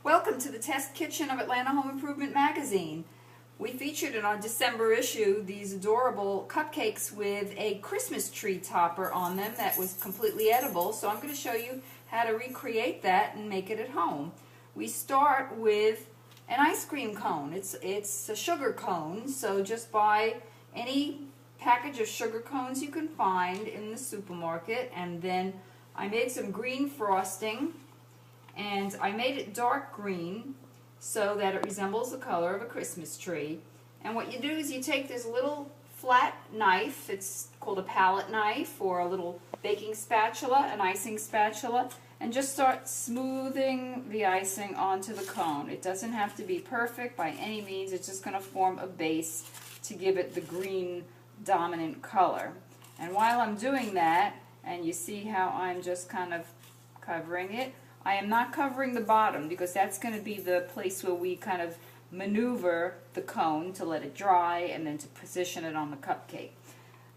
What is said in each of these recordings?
Welcome to the test kitchen of Atlanta Home Improvement Magazine. We featured in our December issue these adorable cupcakes with a Christmas tree topper on them that was completely edible, so I'm going to show you how to recreate that and make it at home. We start with an ice cream cone. It's a sugar cone, so just buy any package of sugar cones you can find in the supermarket, and then I made some green frosting, and I made it dark green so that it resembles the color of a Christmas tree. And what you do is you take this little flat knife, it's called a palette knife, or a little baking spatula, an icing spatula, and just start smoothing the icing onto the cone. It doesn't have to be perfect by any means, it's just going to form a base to give it the green dominant color. And while I'm doing that, and you see how I'm just kind of covering it, I am not covering the bottom because that's going to be the place where we kind of maneuver the cone to let it dry and then to position it on the cupcake.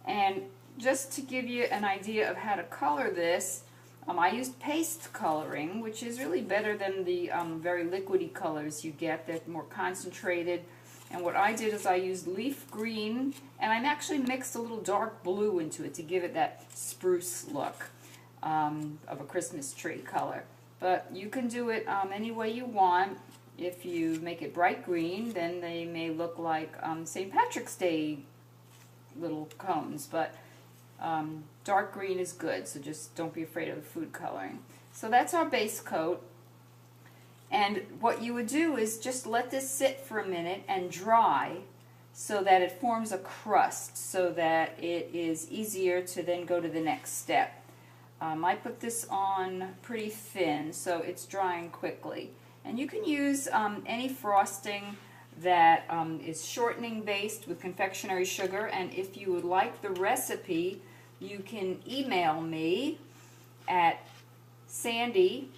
And just to give you an idea of how to color this, I used paste coloring, which is really better than the very liquidy colors you get. They're more concentrated. And what I did is I used leaf green, and I actually mixed a little dark blue into it to give it that spruce look of a Christmas tree color. But you can do it any way you want. If you make it bright green, then they may look like St. Patrick's Day little cones. But dark green is good, so just don't be afraid of the food coloring. So that's our base coat. And what you would do is just let this sit for a minute and dry so that it forms a crust, so that it is easier to then go to the next step. I put this on pretty thin, so it's drying quickly. And you can use any frosting that is shortening based with confectionery sugar, and if you would like the recipe, you can email me at Sandi,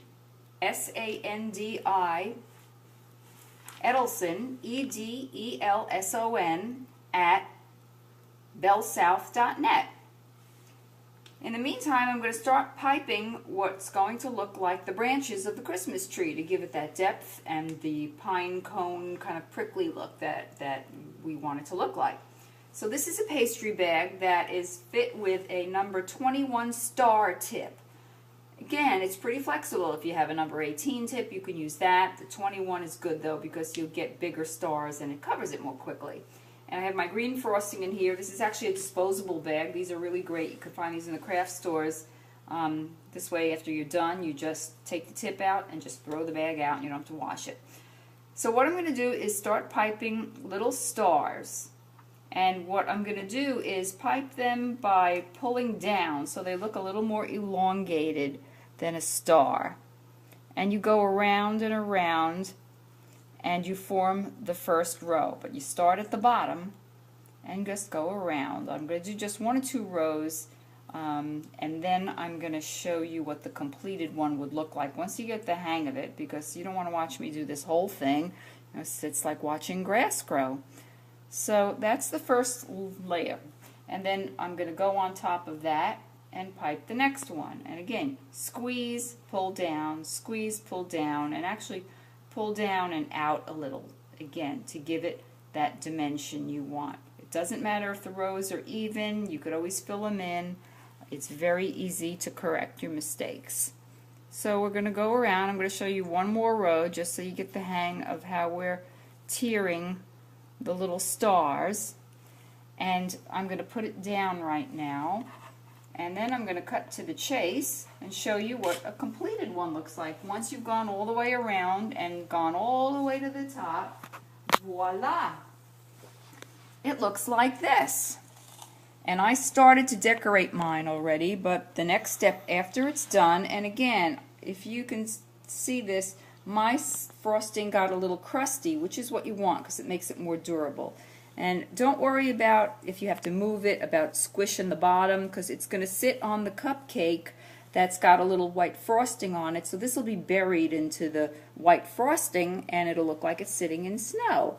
S-A-N-D-I, Edelson, E-D-E-L-S-O-N, at bellsouth.net. In the meantime, I'm going to start piping what's going to look like the branches of the Christmas tree to give it that depth and the pine cone kind of prickly look that we want it to look like. So this is a pastry bag that is fit with a number 21 star tip. Again, it's pretty flexible. If you have a number 18 tip, you can use that. The 21 is good though because you'll get bigger stars and it covers it more quickly. And I have my green frosting in here. This is actually a disposable bag. These are really great. You can find these in the craft stores. This way, after you're done, you just take the tip out and just throw the bag out and you don't have to wash it. So what I'm going to do is start piping little stars. And what I'm going to do is pipe them by pulling down so they look a little more elongated than a star. And you go around and around and you form the first row, but you start at the bottom and just go around. I'm going to do just 1 or 2 rows, and then I'm going to show you what the completed one would look like once you get the hang of it, because you don't want to watch me do this whole thing. It's like watching grass grow. So that's the first layer, and then I'm going to go on top of that and pipe the next one. And again, squeeze, pull down, and actually pull down and out a little, again, to give it that dimension you want. It doesn't matter if the rows are even, you could always fill them in. It's very easy to correct your mistakes. So we're going to go around. I'm going to show you one more row just so you get the hang of how we're tiering the little stars. And I'm going to put it down right now. And then I'm going to cut to the chase and show you what a completed one looks like. Once you've gone all the way around and gone all the way to the top, voila! It looks like this. And I started to decorate mine already, but the next step after it's done, and again, if you can see this, my frosting got a little crusty, which is what you want because it makes it more durable. And don't worry about if you have to move it, about squishing the bottom, because it's going to sit on the cupcake that's got a little white frosting on it. So this will be buried into the white frosting and it'll look like it's sitting in snow.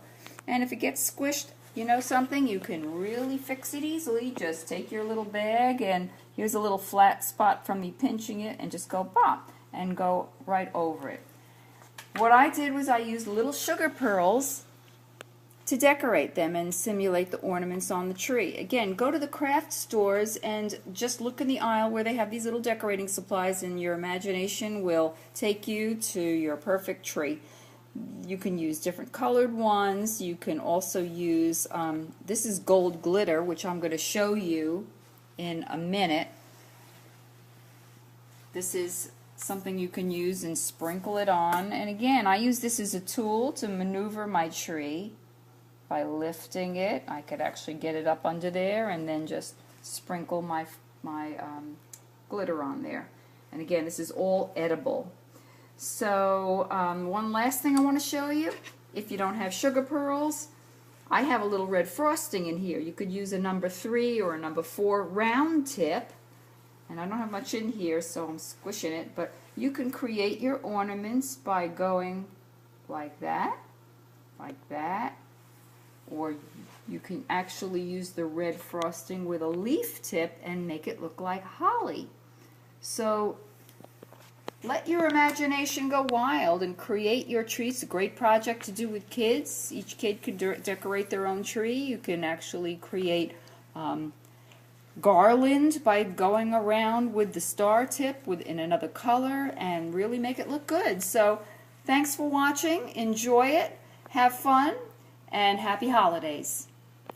And if it gets squished, you know something, you can really fix it easily. Just take your little bag, and here's a little flat spot from me pinching it, and just go bop and go right over it. what I did was I used little sugar pearls to decorate them and simulate the ornaments on the tree. Again, go to the craft stores and just look in the aisle where they have these little decorating supplies, and your imagination will take you to your perfect tree. You can use different colored ones. You can also use, this is gold glitter, which I'm going to show you in a minute. This is something you can use and sprinkle it on. And again, I use this as a tool to maneuver my tree. By lifting it, I could actually get it up under there and then just sprinkle my glitter on there. And again, this is all edible. So one last thing I want to show you. If you don't have sugar pearls, I have a little red frosting in here. You could use a number 3 or a number 4 round tip. And I don't have much in here, so I'm squishing it. But you can create your ornaments by going like that, or you can actually use the red frosting with a leaf tip and make it look like holly. So let your imagination go wild and create your tree. It's a great project to do with kids. Each kid could decorate their own tree. You can actually create garland by going around with the star tip in another color and really make it look good. So thanks for watching. Enjoy it. Have fun. And happy holidays.